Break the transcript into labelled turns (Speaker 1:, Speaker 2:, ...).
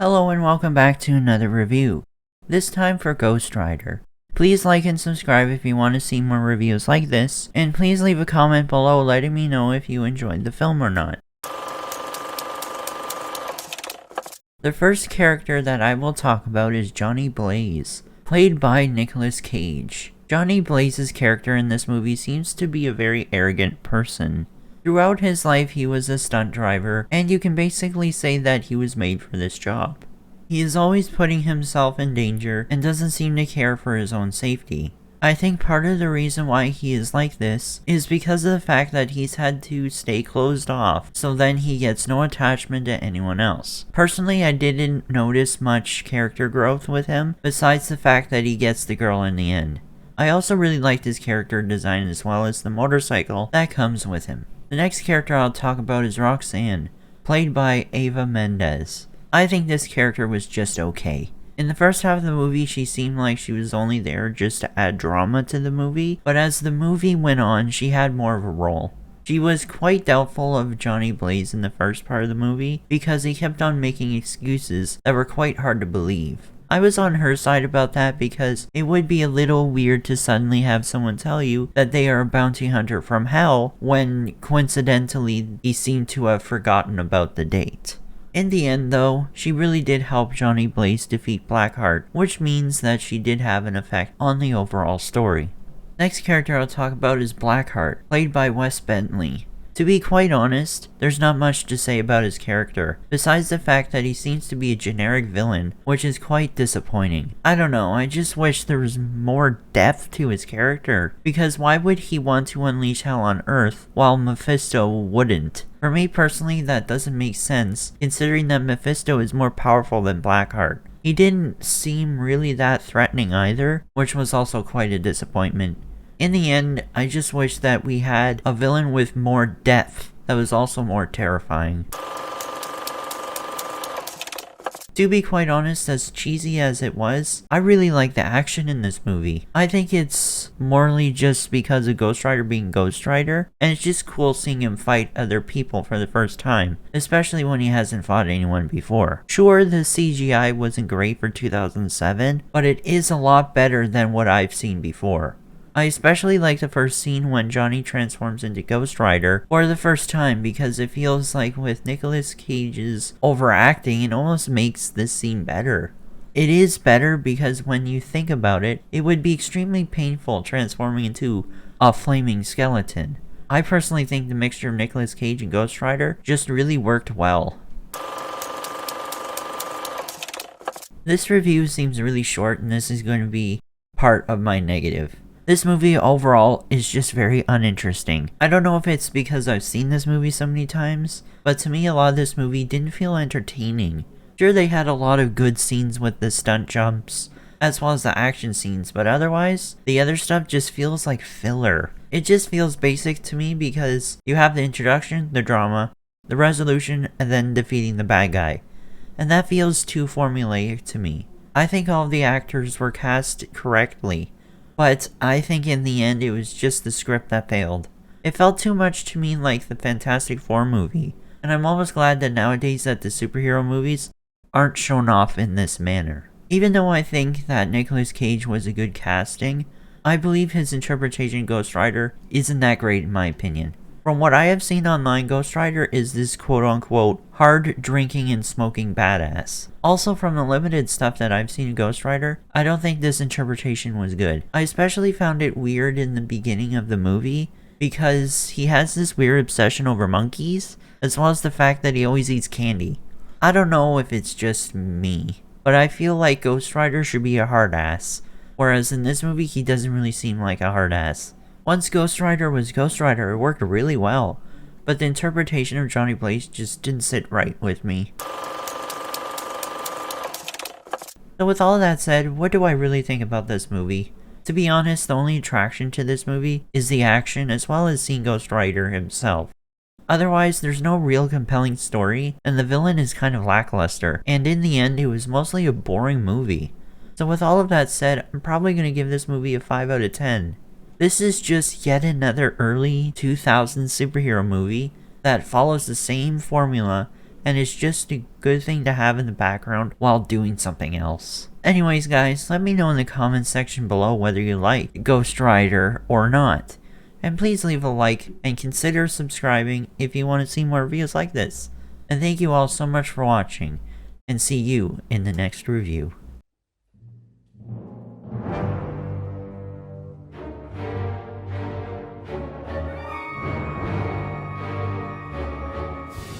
Speaker 1: Hello and welcome back to another review, this time for Ghost Rider. Please like and subscribe if you want to see more reviews like this, and please leave a comment below letting me know if you enjoyed the film or not. The first character that I will talk about is Johnny Blaze, played by Nicolas Cage. Johnny Blaze's character in this movie seems to be a very arrogant person. Throughout his life, he was a stunt driver, and you can basically say that he was made for this job. He is always putting himself in danger and doesn't seem to care for his own safety. I think part of the reason why he is like this is because of the fact that he's had to stay closed off, so then he gets no attachment to anyone else. Personally, I didn't notice much character growth with him, besides the fact that he gets the girl in the end. I also really liked his character design as well as the motorcycle that comes with him. The next character I'll talk about is Roxanne, played by Eva Mendes. I think this character was just okay. In the first half of the movie, she seemed like she was only there just to add drama to the movie, but as the movie went on, she had more of a role. She was quite doubtful of Johnny Blaze in the first part of the movie because he kept on making excuses that were quite hard to believe. I was on her side about that because it would be a little weird to suddenly have someone tell you that they are a bounty hunter from hell when coincidentally he seemed to have forgotten about the date. In the end though, she really did help Johnny Blaze defeat Blackheart, which means that she did have an effect on the overall story. Next character I'll talk about is Blackheart, played by Wes Bentley. To be quite honest, there's not much to say about his character, besides the fact that he seems to be a generic villain, which is quite disappointing. I don't know, I just wish there was more depth to his character, because why would he want to unleash hell on Earth, while Mephisto wouldn't? For me personally, that doesn't make sense, considering that Mephisto is more powerful than Blackheart. He didn't seem really that threatening either, which was also quite a disappointment. In the end, I just wish that we had a villain with more depth that was also more terrifying. To be quite honest, as cheesy as it was, I really like the action in this movie. I think it's morely just because of Ghost Rider being Ghost Rider, and it's just cool seeing him fight other people for the first time, especially when he hasn't fought anyone before. Sure, the CGI wasn't great for 2007, but it is a lot better than what I've seen before. I especially like the first scene when Johnny transforms into Ghost Rider for the first time because it feels like with Nicolas Cage's overacting, it almost makes this scene better. It is better because when you think about it, it would be extremely painful transforming into a flaming skeleton. I personally think the mixture of Nicolas Cage and Ghost Rider just really worked well. This review seems really short and this is going to be part of my negative. This movie overall is just very uninteresting. I don't know if it's because I've seen this movie so many times, but to me a lot of this movie didn't feel entertaining. Sure, they had a lot of good scenes with the stunt jumps, as well as the action scenes, but otherwise, the other stuff just feels like filler. It just feels basic to me because you have the introduction, the drama, the resolution, and then defeating the bad guy. And that feels too formulaic to me. I think all of the actors were cast correctly. But I think in the end it was just the script that failed. It felt too much to me like the Fantastic Four movie, and I'm almost glad that nowadays that the superhero movies aren't shown off in this manner. Even though I think that Nicolas Cage was a good casting, I believe his interpretation of Ghost Rider isn't that great in my opinion. From what I have seen online, Ghost Rider is this quote-unquote hard drinking and smoking badass. Also, from the limited stuff that I've seen of Ghost Rider, I don't think this interpretation was good. I especially found it weird in the beginning of the movie because he has this weird obsession over monkeys, as well as the fact that he always eats candy. I don't know if it's just me, but I feel like Ghost Rider should be a hard ass, whereas in this movie he doesn't really seem like a hard ass. Once Ghost Rider was Ghost Rider, it worked really well, but the interpretation of Johnny Blaze just didn't sit right with me. So with all that said, what do I really think about this movie? To be honest, the only attraction to this movie is the action as well as seeing Ghost Rider himself. Otherwise, there's no real compelling story, and the villain is kind of lackluster, and in the end, it was mostly a boring movie. So with all of that said, I'm probably going to give this movie a 5 out of 10. This is just yet another early 2000s superhero movie that follows the same formula and it's just a good thing to have in the background while doing something else. Anyways guys, let me know in the comments section below whether you like Ghost Rider or not. And please leave a like and consider subscribing if you want to see more videos like this. And thank you all so much for watching, and see you in the next review.